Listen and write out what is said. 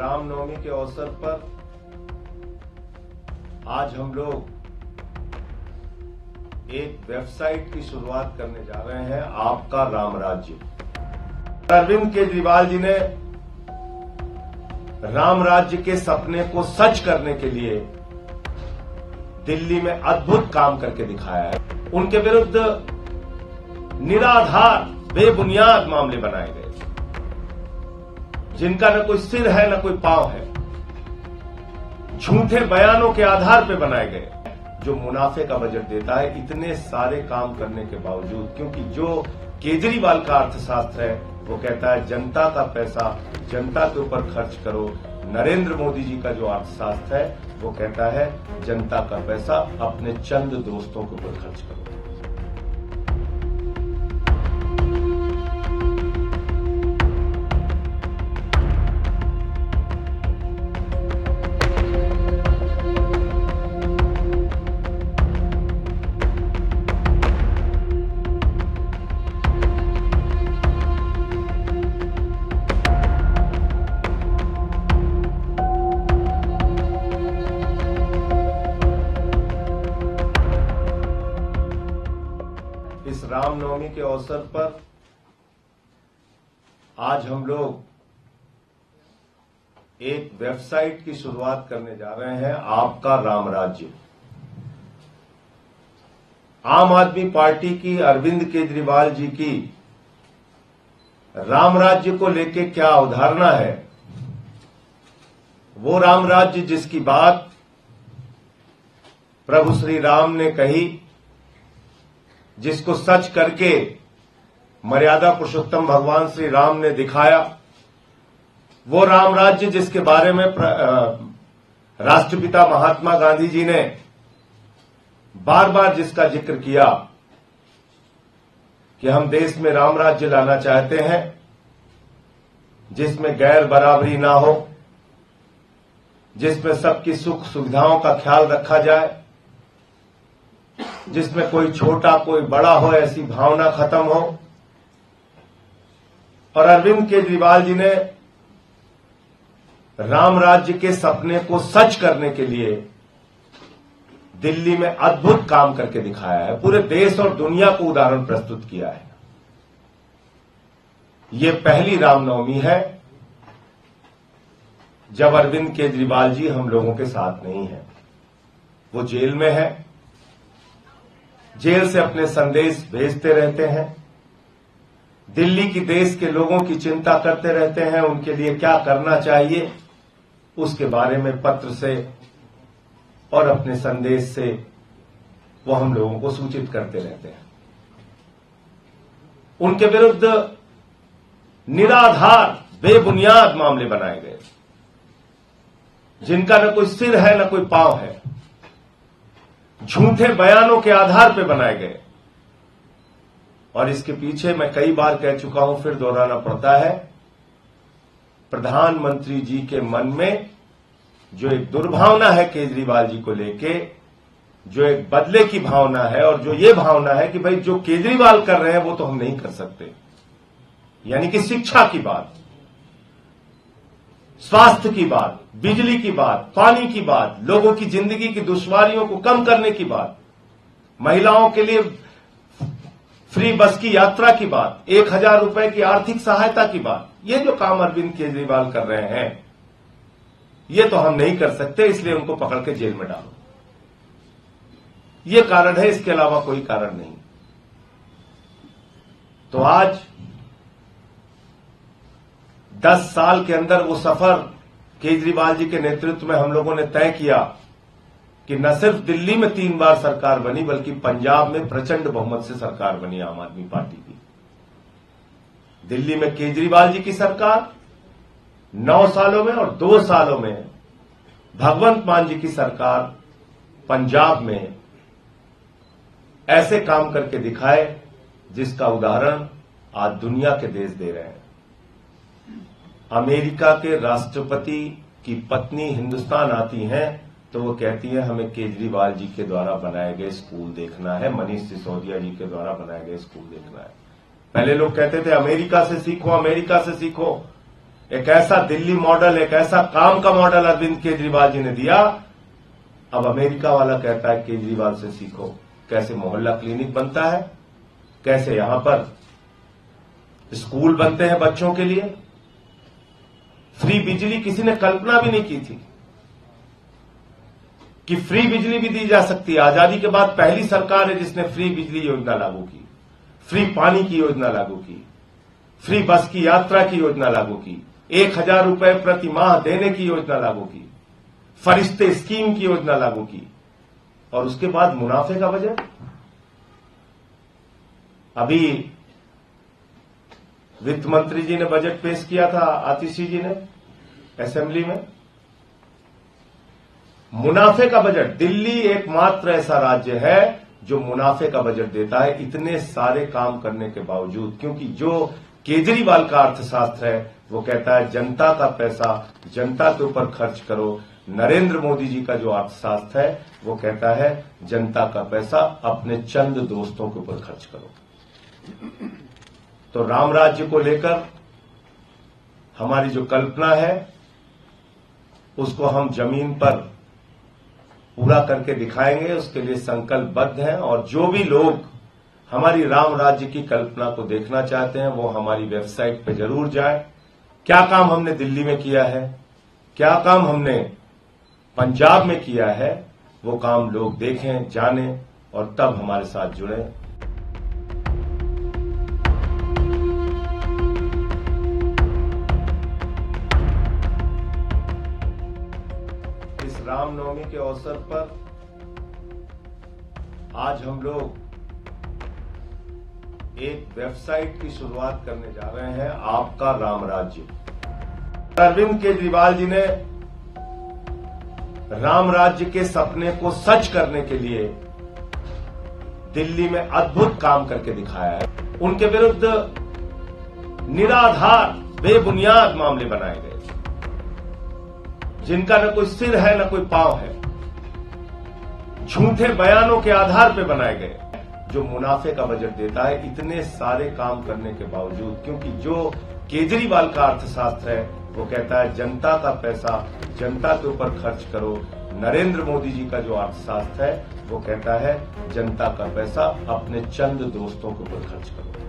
रामनवमी के अवसर पर आज हम लोग एक वेबसाइट की शुरुआत करने जा रहे हैं, आपका राम राज्य। अरविंद केजरीवाल जी ने राम राज्य के सपने को सच करने के लिए दिल्ली में अद्भुत काम करके दिखाया है। उनके विरुद्ध निराधार बेबुनियाद मामले बनाए गए, जिनका न कोई सिर है न कोई पांव है, झूठे बयानों के आधार पर बनाए गए, जो मुनाफे का बजट देता है। इतने सारे काम करने के बावजूद, क्योंकि जो केजरीवाल का अर्थशास्त्र है वो कहता है जनता का पैसा जनता के ऊपर खर्च करो, नरेंद्र मोदी जी का जो अर्थशास्त्र है वो कहता है जनता का पैसा अपने चंद दोस्तों के ऊपर खर्च करो। इस रामनवमी के अवसर पर आज हम लोग एक वेबसाइट की शुरुआत करने जा रहे हैं, आपका राम राज्य। आम आदमी पार्टी की अरविंद केजरीवाल जी की राम राज्य को लेकर क्या अवधारणा है, वो राम राज्य जिसकी बात प्रभु श्री राम ने कही, जिसको सच करके मर्यादा पुरुषोत्तम भगवान श्री राम ने दिखाया, वो राम राज्य जिसके बारे में राष्ट्रपिता महात्मा गांधी जी ने बार बार जिसका जिक्र किया कि हम देश में राम राज्य लाना चाहते हैं, जिसमें गैर बराबरी ना हो, जिसमें सबकी सुख सुविधाओं का ख्याल रखा जाए, जिसमें कोई छोटा कोई बड़ा हो ऐसी भावना खत्म हो। और अरविंद केजरीवाल जी ने राम राज्य के सपने को सच करने के लिए दिल्ली में अद्भुत काम करके दिखाया है, पूरे देश और दुनिया को उदाहरण प्रस्तुत किया है। ये पहली रामनवमी है जब अरविंद केजरीवाल जी हम लोगों के साथ नहीं है। वो जेल में है, जेल से अपने संदेश भेजते रहते हैं, दिल्ली की देश के लोगों की चिंता करते रहते हैं, उनके लिए क्या करना चाहिए उसके बारे में पत्र से और अपने संदेश से वो हम लोगों को सूचित करते रहते हैं। उनके विरुद्ध निराधार बेबुनियाद मामले बनाए गए, जिनका न कोई सिर है न कोई पांव है, झूठे बयानों के आधार पर बनाए गए। और इसके पीछे मैं कई बार कह चुका हूं, फिर दोहराना पड़ता है, प्रधानमंत्री जी के मन में जो एक दुर्भावना है केजरीवाल जी को लेके, जो एक बदले की भावना है, और जो ये भावना है कि भाई जो केजरीवाल कर रहे हैं वो तो हम नहीं कर सकते, यानी कि शिक्षा की बात, स्वास्थ्य की बात, बिजली की बात, पानी की बात, लोगों की जिंदगी की दुश्वारियों को कम करने की बात, महिलाओं के लिए फ्री बस की यात्रा की बात, 1000 रुपए की आर्थिक सहायता की बात, ये जो काम अरविंद केजरीवाल कर रहे हैं ये तो हम नहीं कर सकते, इसलिए उनको पकड़ के जेल में डालो। ये कारण है, इसके अलावा कोई कारण नहीं। तो आज 10 साल के अंदर वो सफर केजरीवाल जी के नेतृत्व में हम लोगों ने तय किया कि न सिर्फ दिल्ली में 3 बार सरकार बनी, बल्कि पंजाब में प्रचंड बहुमत से सरकार बनी आम आदमी पार्टी की। दिल्ली में केजरीवाल जी की सरकार 9 सालों में, और 2 सालों में भगवंत मान जी की सरकार पंजाब में ऐसे काम करके दिखाए जिसका उदाहरण आज दुनिया के देश दे रहे हैं। अमेरिका के राष्ट्रपति की पत्नी हिंदुस्तान आती हैं तो वो कहती है हमें केजरीवाल जी के द्वारा बनाए गए स्कूल देखना है, मनीष सिसोदिया जी के द्वारा बनाए गए स्कूल देखना है। पहले लोग कहते थे अमेरिका से सीखो, अमेरिका से सीखो, एक ऐसा दिल्ली मॉडल, एक ऐसा काम का मॉडल अरविंद केजरीवाल जी ने दिया। अब अमेरिका वाला कहता है केजरीवाल से सीखो कैसे मोहल्ला क्लिनिक बनता है, कैसे यहां पर स्कूल बनते हैं बच्चों के लिए। फ्री बिजली किसी ने कल्पना भी नहीं की थी कि फ्री बिजली भी दी जा सकती है। आजादी के बाद पहली सरकार है जिसने फ्री बिजली योजना लागू की, फ्री पानी की योजना लागू की, फ्री बस की यात्रा की योजना लागू की, 1,000 रुपए प्रति माह देने की योजना लागू की, फरिश्ते स्कीम की योजना लागू की। और उसके बाद मुनाफे का बजट। अभी वित्त मंत्री जी ने बजट पेश किया था, आतिशी जी ने असेंबली में। मुनाफे का बजट। दिल्ली एकमात्र ऐसा राज्य है जो मुनाफे का बजट देता है, इतने सारे काम करने के बावजूद। क्योंकि जो केजरीवाल का अर्थशास्त्र है वो कहता है जनता का पैसा जनता के ऊपर खर्च करो। नरेंद्र मोदी जी का जो अर्थशास्त्र है वो कहता है जनता का पैसा अपने चंद दोस्तों के ऊपर खर्च करो। तो राम राज्य को लेकर हमारी जो कल्पना है उसको हम जमीन पर पूरा करके दिखाएंगे, उसके लिए संकल्पबद्ध हैं। और जो भी लोग हमारी राम राज्य की कल्पना को देखना चाहते हैं वो हमारी वेबसाइट पे जरूर जाएं। क्या काम हमने दिल्ली में किया है, क्या काम हमने पंजाब में किया है, वो काम लोग देखें, जानें और तब हमारे साथ जुड़ें। इस रामनवमी के अवसर पर आज हम लोग एक वेबसाइट की शुरुआत करने जा रहे हैं, आपका राम राज्य। अरविंद केजरीवाल जी ने राम राज्य के सपने को सच करने के लिए दिल्ली में अद्भुत काम करके दिखाया है। उनके विरुद्ध निराधार बेबुनियाद मामले बनाए गए जिनका न कोई सिर है न कोई पांव है, झूठे बयानों के आधार पर बनाए गए। जो मुनाफे का बजट देता है इतने सारे काम करने के बावजूद। क्योंकि जो केजरीवाल का अर्थशास्त्र है वो कहता है जनता का पैसा जनता के ऊपर खर्च करो। नरेंद्र मोदी जी का जो अर्थशास्त्र है वो कहता है जनता का पैसा अपने चंद दोस्तों के ऊपर खर्च करो।